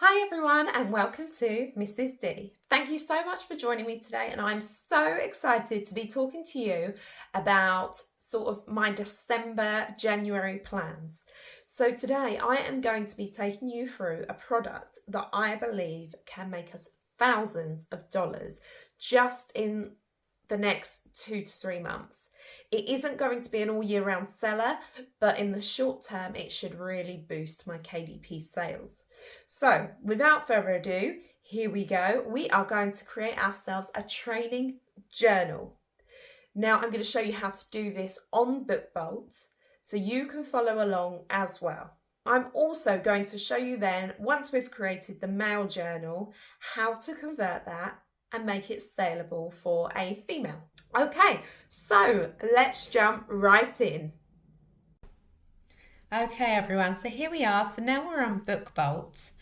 Hi everyone and welcome to Mrs. D. Thank you so much for joining me today, and I'm so excited to be talking to you about sort of my December, January plans. So today I am going to be taking you through a product that I believe can make us thousands of dollars just in the next 2 to 3 months. It isn't going to be an all year round seller, but in the short term, it should really boost my KDP sales. So without further ado, here we go. We are going to create ourselves a training journal. Now I'm going to show you how to do this on BookBolt so you can follow along as well. I'm also going to show you then, once we've created the male journal, how to convert that and make it saleable for a female. Okay, so let's jump right in. Okay everyone, so here we are. So now we're on BookBolt,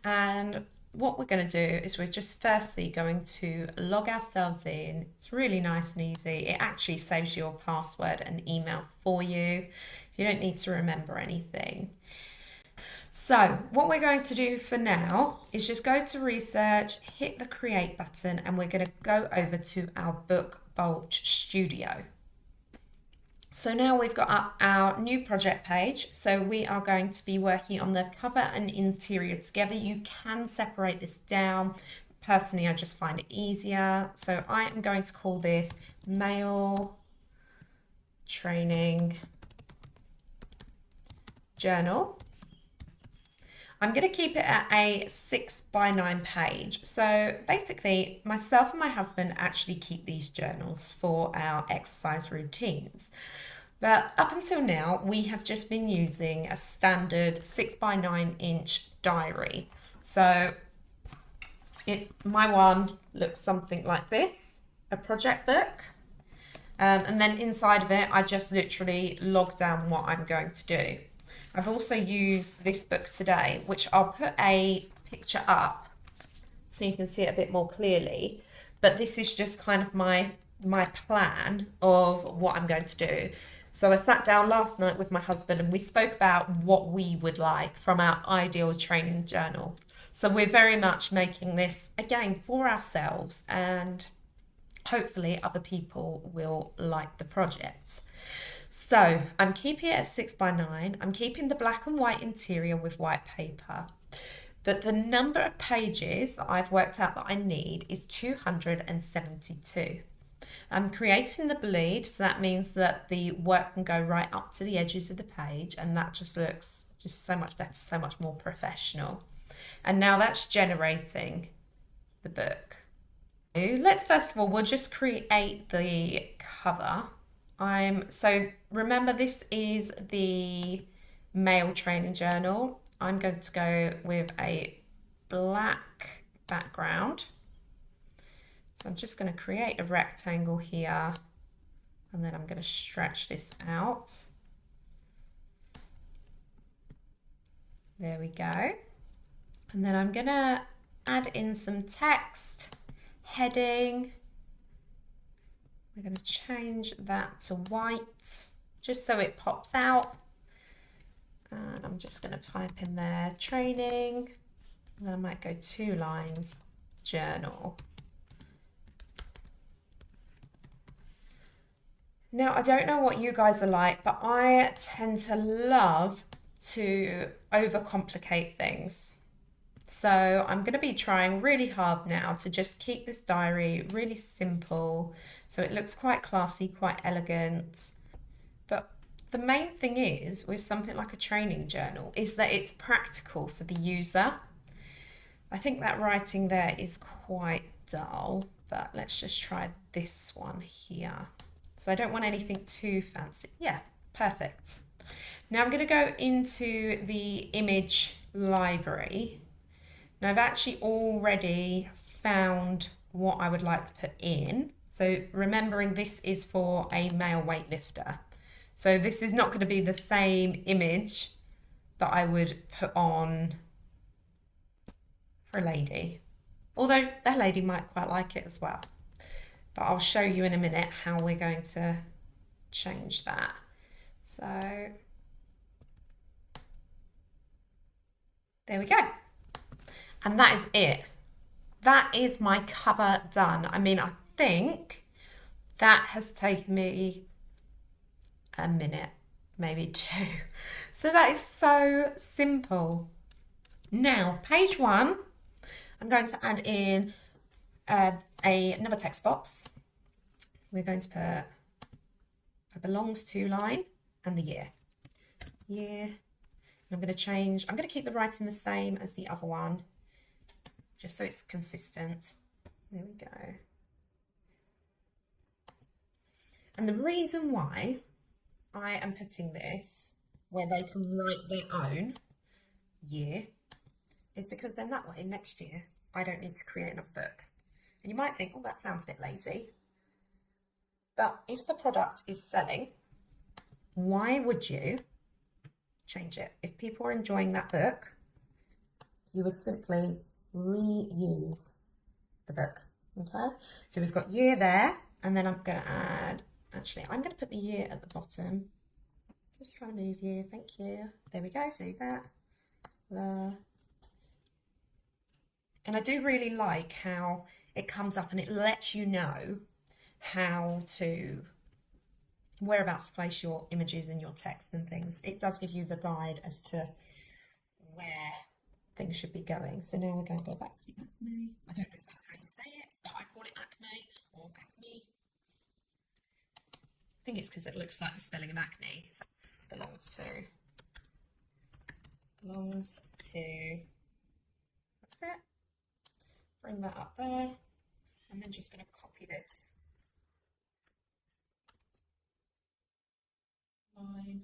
and what we're going to do is we're just firstly going to log ourselves in. It's really nice and easy. It actually saves your password and email for you. You don't need to remember anything. So what we're going to do for now is just go to research, hit the create button, and we're going to go over to our BookBolt studio. So now we've got up our new project page. So we are going to be working on the cover and interior together. You can separate this down. Personally, I just find it easier. So I am going to call this Male Training Journal. I'm going to keep it at a 6x9 page. So basically, myself and my husband actually keep these journals for our exercise routines. But up until now, we have just been using a standard 6x9-inch diary. So my one looks something like this, a project book. And then inside of it, I just literally log down what I'm going to do. I've also used this book today, which I'll put a picture up so you can see it a bit more clearly. But this is just kind of my plan of what I'm going to do. So I sat down last night with my husband and we spoke about what we would like from our ideal training journal. So we're very much making this, again, for ourselves, and hopefully other people will like the project. So I'm keeping it at 6x9. I'm keeping the black and white interior with white paper. But the number of pages that I've worked out that I need is 272. I'm creating the bleed, so that means that the work can go right up to the edges of the page, and that just looks just so much better, so much more professional. And now that's generating the book. Let's first of all, we'll just create the cover. So remember, this is the male training journal. I'm going to go with a black background. So I'm just going to create a rectangle here, and then I'm going to stretch this out. There we go. And then I'm going to add in some text, heading. We're going to change that to white, just so it pops out. And I'm just going to type in there, training. And then I might go 2 lines, journal. Now, I don't know what you guys are like, but I tend to love to overcomplicate things. So I'm going to be trying really hard now to just keep this diary really simple, so it looks quite classy, quite elegant. But the main thing is, with something like a training journal, is that it's practical for the user. I think that writing there is quite dull, but let's just try this one here. So I don't want anything too fancy. Yeah, perfect. Now I'm going to go into the image library. Now I've actually already found what I would like to put in. So remembering this is for a male weightlifter. So this is not going to be the same image that I would put on for a lady. Although that lady might quite like it as well. But I'll show you in a minute how we're going to change that. So there we go. And that is it. That is my cover done. I mean, I think that has taken me a minute, maybe two. So that is so simple. Now, page 1, I'm going to add in another text box. We're going to put a belongs to line and the year. Year. I'm going to change, I'm going to keep the writing the same as the other one, just so it's consistent. There we go. And the reason why I am putting this where they can write their own year is because then that way next year I don't need to create another book. And you might think, oh, that sounds a bit lazy. But if the product is selling, why would you change it? If people are enjoying that book, you would simply reuse the book. Okay, so we've got year there, and then I'm going to add, actually, I'm going to put the year at the bottom. Just trying to move you, thank you. There we go, see that? There. And I do really like how it comes up and it lets you know how to, whereabouts to place your images and your text and things. It does give you the guide as to where things should be going. So now we're going to go back to the acme. I don't know if that's how you say it, but I call it acne or acme. I think it's because it looks like the spelling of acne. So belongs to, that's it. Bring that up there, and then just going to copy this line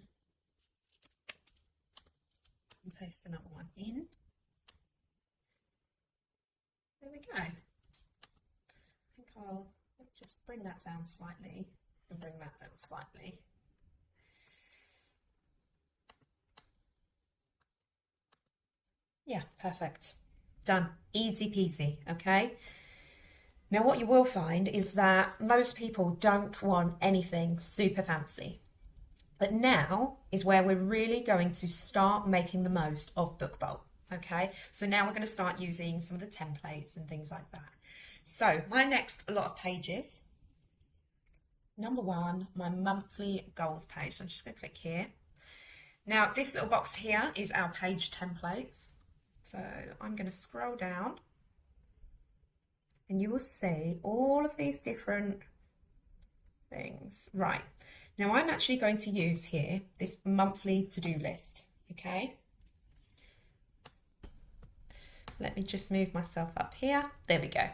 and paste another one in. There we go. I think I'll just bring that down slightly and bring that down slightly. Yeah, perfect. Done. Easy peasy, okay? Now what you will find is that most people don't want anything super fancy. But now is where we're really going to start making the most of BookBolt, okay? So now we're going to start using some of the templates and things like that. So my next lot of pages, number 1, my monthly goals page. So I'm just going to click here. Now this little box here is our page templates. So I'm going to scroll down and you will see all of these different things. Right, now I'm actually going to use here this monthly to-do list, okay? Let me just move myself up here. There we go.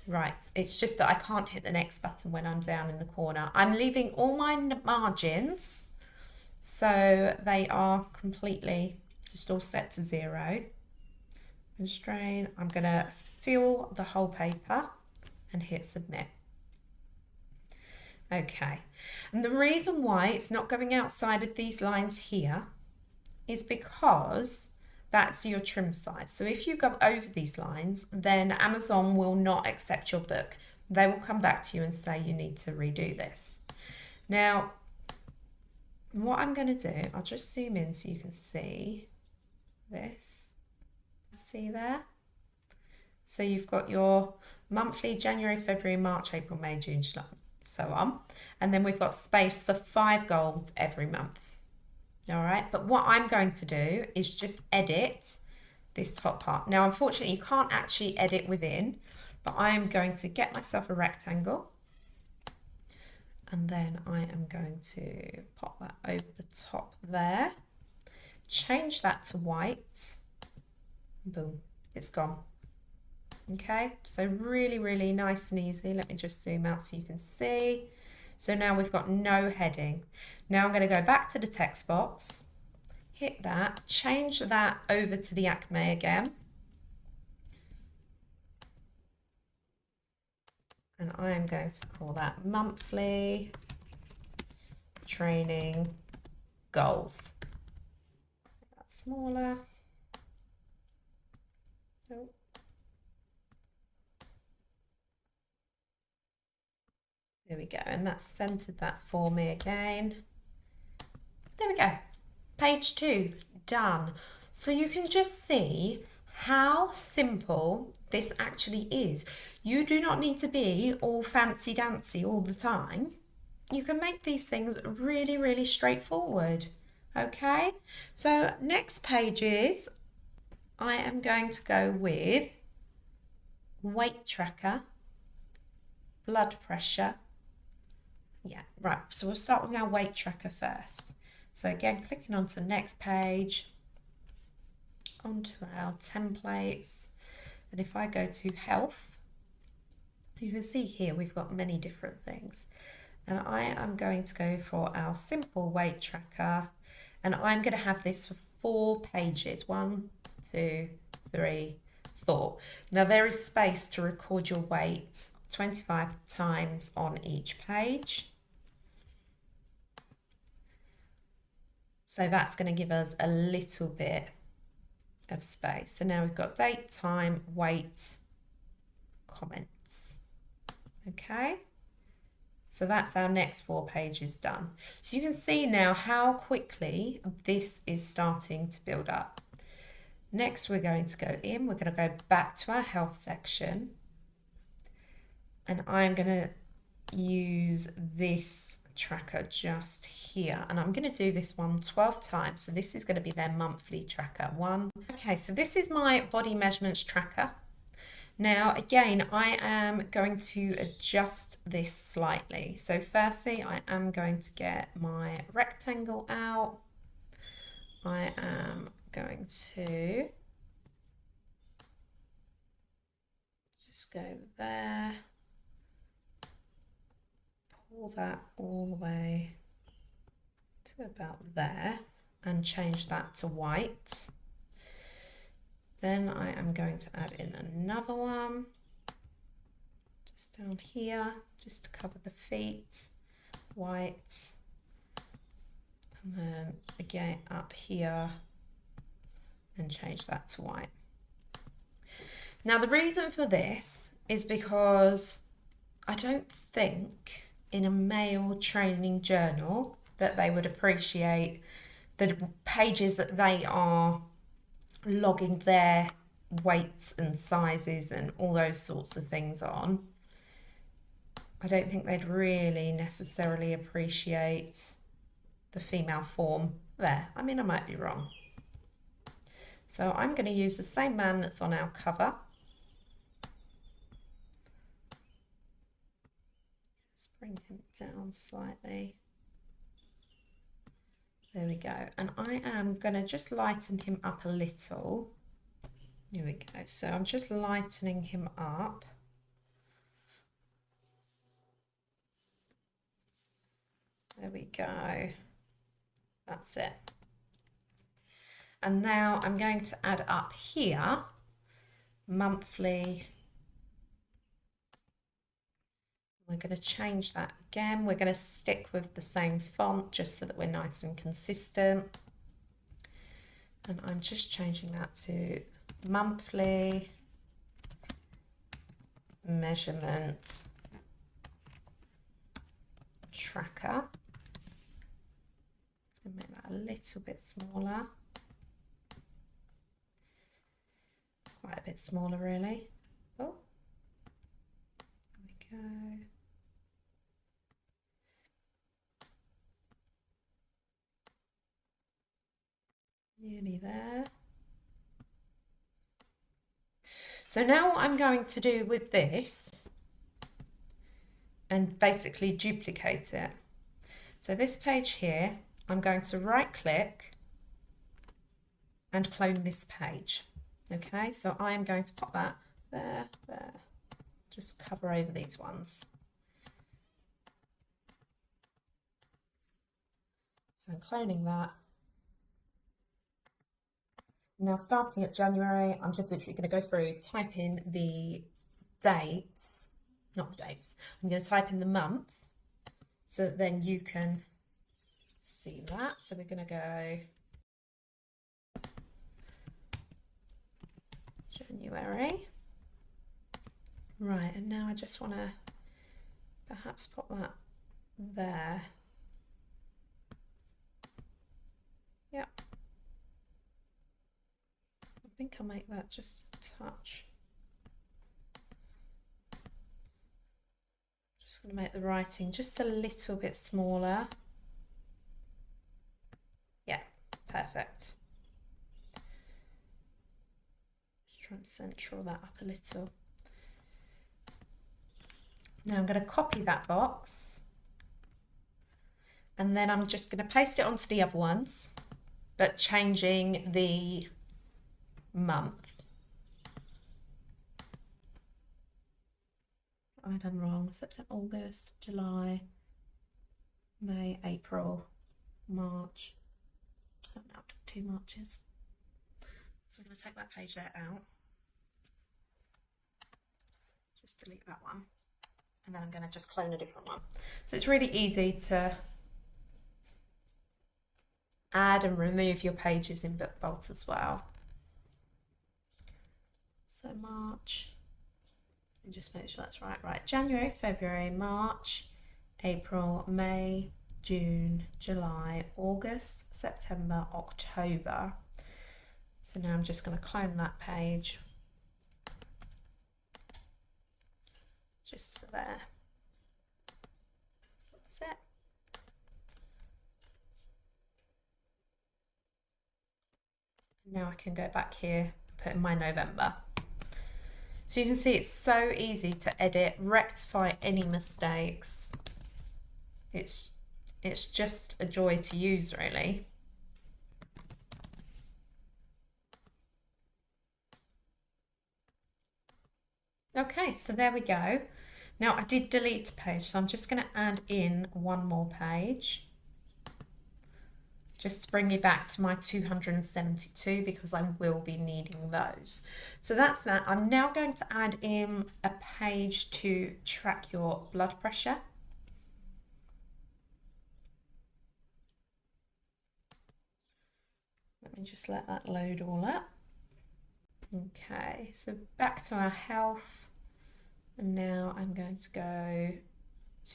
Right, it's just that I can't hit the next button when I'm down in the corner. I'm leaving all my margins, so they are completely just all set to 0. Constrain, I'm going to fill the whole paper and hit submit. Okay, and the reason why it's not going outside of these lines here is because that's your trim size. So if you go over these lines, then Amazon will not accept your book. They will come back to you and say you need to redo this. Now, what I'm going to do, I'll just zoom in so you can see this. See there? So you've got your monthly January, February, March, April, May, June, July, so on. And then we've got space for 5 goals every month. All right, but what I'm going to do is just edit this top part. Now, unfortunately, you can't actually edit within, but I am going to get myself a rectangle. And then I am going to pop that over the top there. Change that to white. Boom, it's gone. Okay, so really, really nice and easy. Let me just zoom out so you can see. So now we've got no heading. Now I'm going to go back to the text box, hit that, change that over to the acme again. And I am going to call that monthly training goals. That's smaller. Oh. There we go, and that's centered that for me again. There we go. Page 2, done. So you can just see how simple this actually is. You do not need to be all fancy dancy all the time. You can make these things really, really straightforward. Okay, so next pages, I am going to go with weight tracker, blood pressure. Yeah, right, so we'll start with our weight tracker first. So again, clicking onto the next page, onto our templates, and if I go to health, you can see here we've got many different things. And I am going to go for our simple weight tracker, and I'm going to have this for 4 pages. 1, 2, 3, 4. Now there is space to record your weight 25 times on each page. So that's going to give us a little bit of space. So now we've got date, time, weight, comments. Okay. So that's our next 4 pages done. So you can see now how quickly this is starting to build up. Next, we're going to go in, we're going to go back to our health section. And I'm going to use this tracker just here. And I'm going to do this one 12 times. So this is going to be their monthly tracker. Okay, so this is my body measurements tracker. Now, again, I am going to adjust this slightly. So firstly, I am going to get my rectangle out. I am going to just go there, pull that all the way to about there and change that to white. Then I am going to add in another one, just down here, just to cover the feet, white. And then again up here and change that to white. Now the reason for this is because I don't think in a male training journal that they would appreciate the pages that they are logging their weights and sizes and all those sorts of things on. I don't think they'd really necessarily appreciate the female form there. I mean, I might be wrong. So I'm going to use the same man that's on our cover. Just bring him down slightly. There we go. And I am going to just lighten him up a little. Here we go. So I'm just lightening him up. There we go. That's it. And now I'm going to add up here, monthly. We're going to change that again. We're going to stick with the same font just so that we're nice and consistent. And I'm just changing that to monthly measurement tracker. Just going to make that a little bit smaller. Quite a bit smaller, really. Oh, there we go. Nearly there. So now what I'm going to do with this and basically duplicate it. So this page here, I'm going to right click and clone this page. Okay, so I am going to pop that there, there, just cover over these ones. So I'm cloning that. Now starting at January, I'm just literally going to go through, type in the dates, not the dates, I'm going to type in the months so that then you can see that. So we're going to go January. Right, and now I just want to perhaps pop that there. Yep. think I'll make that just a touch. Just going to make the writing just a little bit smaller. Yeah, perfect. Just try and central that up a little. Now I'm going to copy that box, and then I'm just going to paste it onto the other ones, but changing the month. I done wrong. September, August, July, May, April, March. I don't know, I've done 2 Marches. So I'm going to take that page there out. Just delete that one. And then I'm going to just clone a different one. So it's really easy to add and remove your pages in BookBolt as well. So March, and just make sure that's right. Right, January, February, March, April, May, June, July, August, September, October. So now I'm just going to clone that page. Just to there. That's it. Now I can go back here, put in my November. So you can see it's so easy to edit, rectify any mistakes. It's just a joy to use, really. Okay, so there we go. Now I did delete a page, so I'm just going to add in one more page. Just to bring you back to my 272, because I will be needing those. So that's that. I'm now going to add in a page to track your blood pressure. Let me just let that load all up. Okay, so back to our health. And now I'm going to go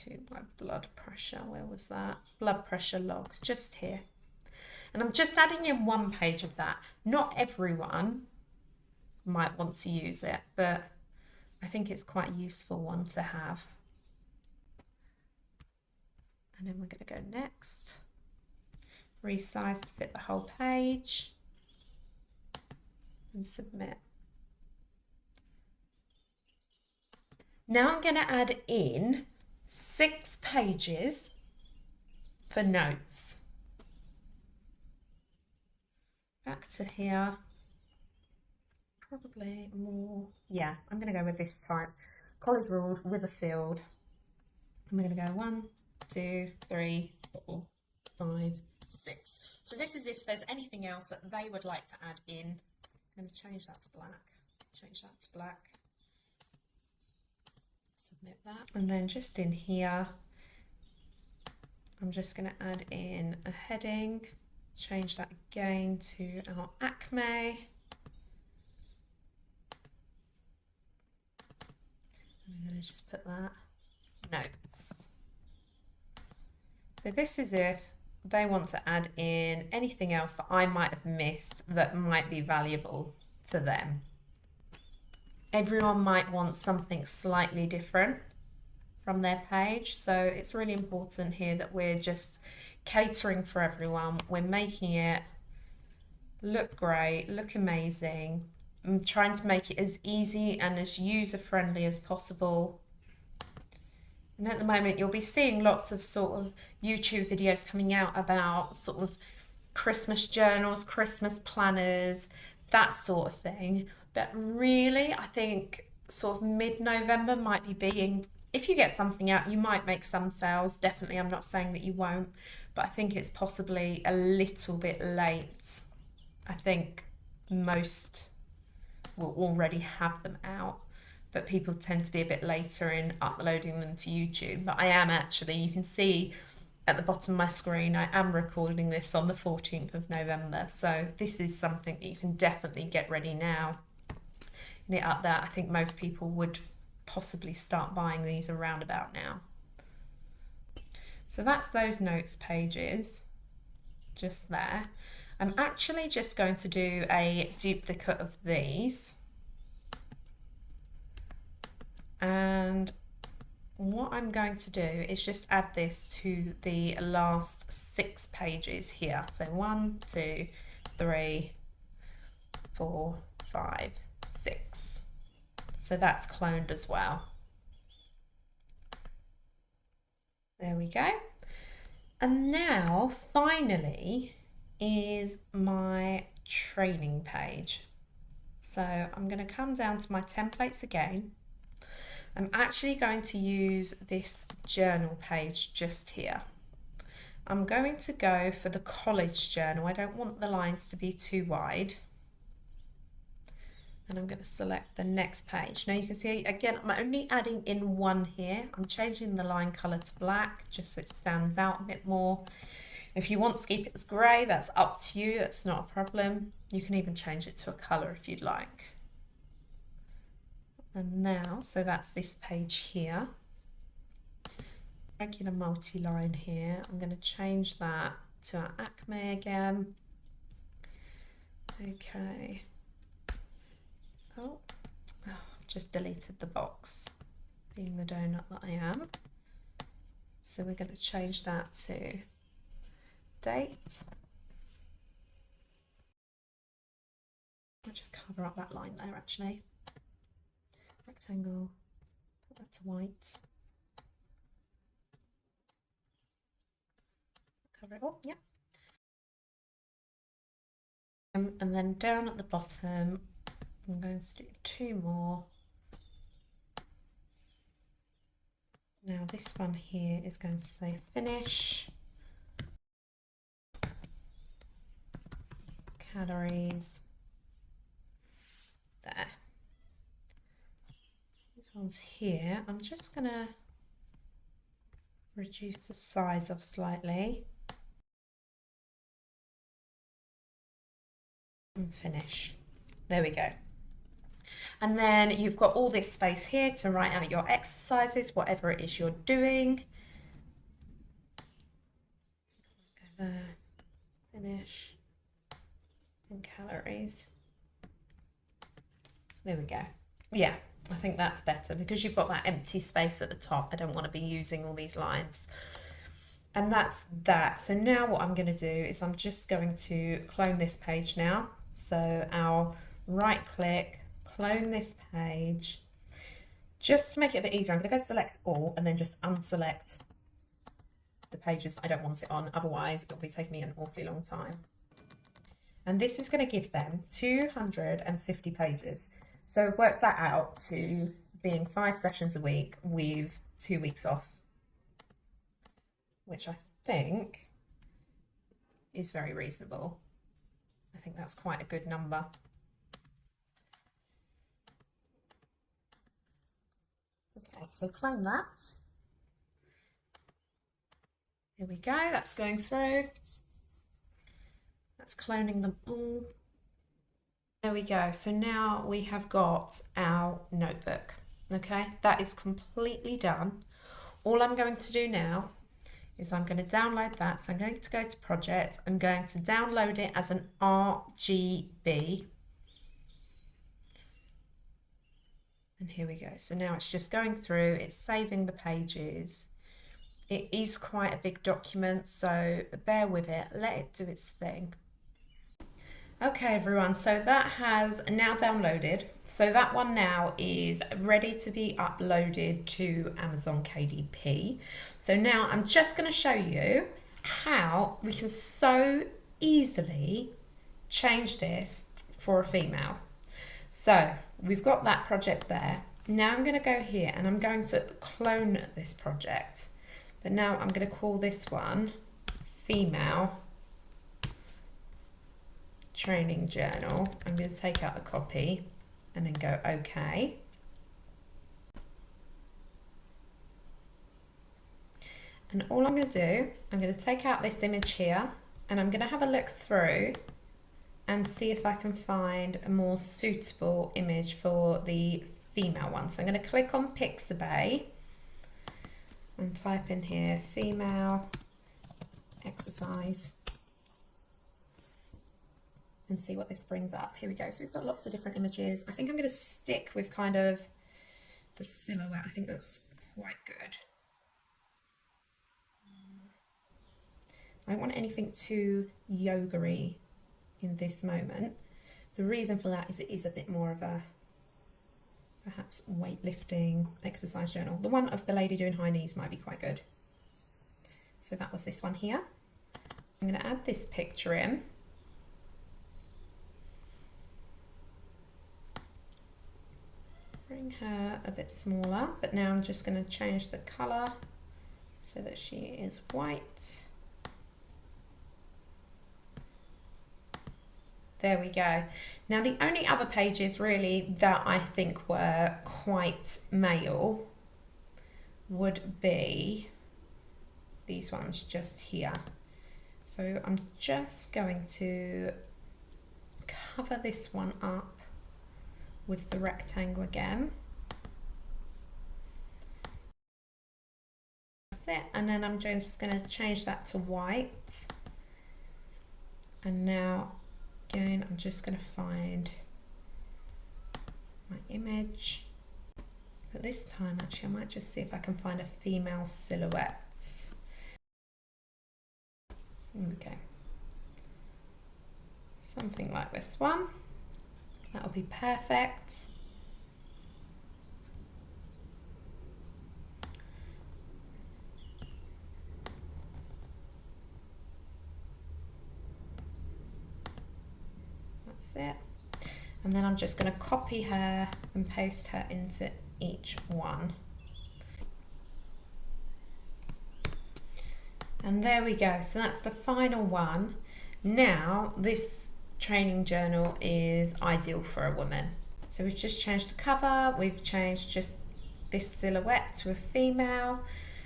to my blood pressure. Where was that? Blood pressure log, just here. And I'm just adding in one page of that. Not everyone might want to use it, but I think it's quite a useful one to have. And then we're going to go next. Resize to fit the whole page. And submit. Now I'm going to add in 6 pages for notes. Back to here, probably more, yeah, I'm going to go with this type. College ruled with a field. I'm going to go 1, 2, 3, 4, 5, 6. So this is if there's anything else that they would like to add in. I'm going to change that to black, change that to black. Submit that. And then just in here, I'm just going to add in a heading. Change that again to our Acme. And I'm going to just put that notes. So this is if they want to add in anything else that I might have missed that might be valuable to them. Everyone might want something slightly different from their page, so it's really important here that we're just catering for everyone. We're making it look great, look amazing. I'm trying to make it as easy and as user-friendly as possible. And at the moment, you'll be seeing lots of sort of YouTube videos coming out about sort of Christmas journals, Christmas planners, that sort of thing. But really, I think sort of mid-November might be being, if you get something out, you might make some sales. Definitely, I'm not saying that you won't, but I think it's possibly a little bit late. I think most will already have them out, but people tend to be a bit later in uploading them to YouTube. But I am actually, you can see at the bottom of my screen, I am recording this on the 14th of November. So this is something that you can definitely get ready now. Knit up there. I think most people would possibly start buying these around about now. So that's those notes pages, just there. I'm actually just going to do a duplicate of these. And what I'm going to do is just add this to the last 6 pages here. So 1, 2, 3, 4, 5, 6. So that's cloned as well. There we go. And now finally is my training page. So I'm going to come down to my templates again. I'm actually going to use this journal page just here. I'm going to go for the college journal. I don't want the lines to be too wide. And I'm going to select the next page. Now you can see, again, I'm only adding in one here. I'm changing the line color to black just so it stands out a bit more. If you want to keep it as grey, that's up to you. That's not a problem. You can even change it to a color if you'd like. And now, so that's this page here. Regular multi-line here. I'm going to change that to our Acme again. Okay. Oh, just deleted the box, being the donut that I am. So we're going to change that to date. I'll just cover up that line there actually. Rectangle, put that to white. Cover it up, yeah. And then down at the bottom, I'm going to do 2 more. Now this one here is going to say finish. Calories. There. These ones here, I'm just going to reduce the size of slightly. And finish. There we go. And then you've got all this space here to write out your exercises, whatever it is you're doing. Go there, finish, and calories. There we go. Yeah, I think that's better because you've got that empty space at the top. I don't want to be using all these lines. And that's that. So now what I'm going to do is I'm just going to clone this page now. So I'll right click, clone this page. Just to make it a bit easier, I'm going to go select all and then just unselect the pages I don't want it on. Otherwise, it'll be taking me an awfully long time. And this is going to give them 250 pages. So work that out to being 5 sessions a week with 2 weeks off, which I think is very reasonable. I think that's quite a good number. Okay, so clone that. Here we go, that's going through. That's cloning them all. There we go. So now we have got our notebook. Okay, that is completely done. All I'm going to do now is I'm going to download that. So I'm going to go to project. I'm going to download it as an RGB. And here we go. So now it's just going through, it's saving the pages. It is quite a big document, so bear with it, let it do its thing. Okay everyone, so that has now downloaded. So that one now is ready to be uploaded to Amazon KDP. So now I'm just going to show you how we can so easily change this for a female. So we've got that project there. Now I'm going to go here and I'm going to clone this project. But now I'm going to call this one Female Training Journal. I'm going to take out a copy and then go OK. And all I'm going to do, I'm going to take out this image here and I'm going to have a look through and see if I can find a more suitable image for the female one. So I'm going to click on Pixabay and type in here female exercise. and see what this brings up. Here we go. So we've got lots of different images. I think I'm going to stick with kind of the silhouette. I think that's quite good. I don't want anything too yoga-y in this moment. The reason for that is it is a bit more of a perhaps weightlifting exercise journal. The one of the lady doing high knees might be quite good. So that was this one here. So I'm going to add this picture in. Bring her a bit smaller, but now I'm just going to change the colour so that she is white. There we go. Now the only other pages really that I think were quite male would be these ones just here. So I'm just going to cover this one up with the rectangle again. That's it. And then I'm just going to change that to white. And now again, I'm just going to find my image. But this time, actually, I might just see if I can find a female silhouette. Okay. Something like this one. That'll be perfect. That's it. And then I'm just going to copy her and paste her into each one. And there we go. So that's the final one. Now this training journal is ideal for a woman. So we've just changed the cover. We've changed just this silhouette to a female.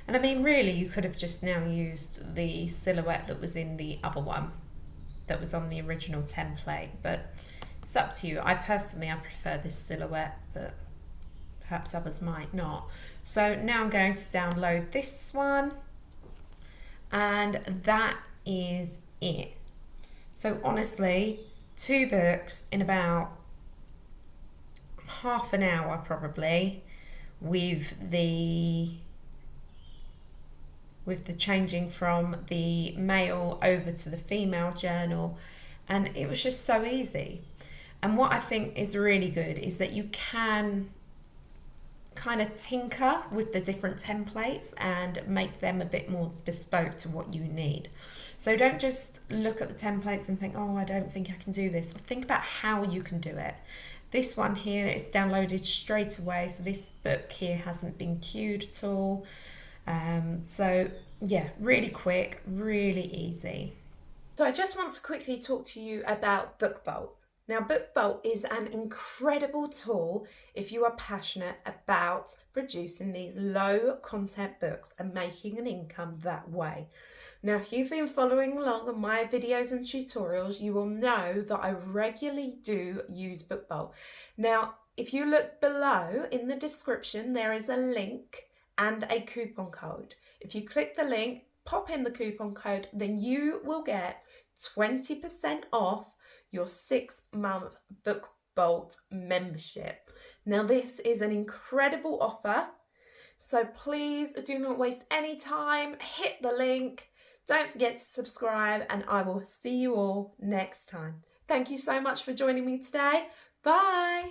And I mean, really, you could have just now used the silhouette that was in the other one, that was on the original template, but it's up to you. I prefer this silhouette, but perhaps others might not. So now I'm going to download this one, and that is it. So honestly, 2 books in about half an hour probably, with the changing from the male over to the female journal, and it was just so easy. And what I think is really good is that you can kind of tinker with the different templates and make them a bit more bespoke to what you need. So don't just look at the templates and think, oh, I don't think I can do this. Think about how you can do it. This one here is downloaded straight away, so this book here hasn't been queued at all. So yeah, really quick, really easy. So I just want to quickly talk to you about BookBolt. Now, BookBolt is an incredible tool if you are passionate about producing these low content books and making an income that way. Now, if you've been following along on my videos and tutorials, you will know that I regularly do use BookBolt. Now, if you look below in the description, there is a link and a coupon code. If you click the link, pop in the coupon code, then you will get 20% off your 6-month BookBolt membership. Now, this is an incredible offer, so please do not waste any time. Hit the link. Don't forget to subscribe, and I will see you all next time. Thank you so much for joining me today. Bye.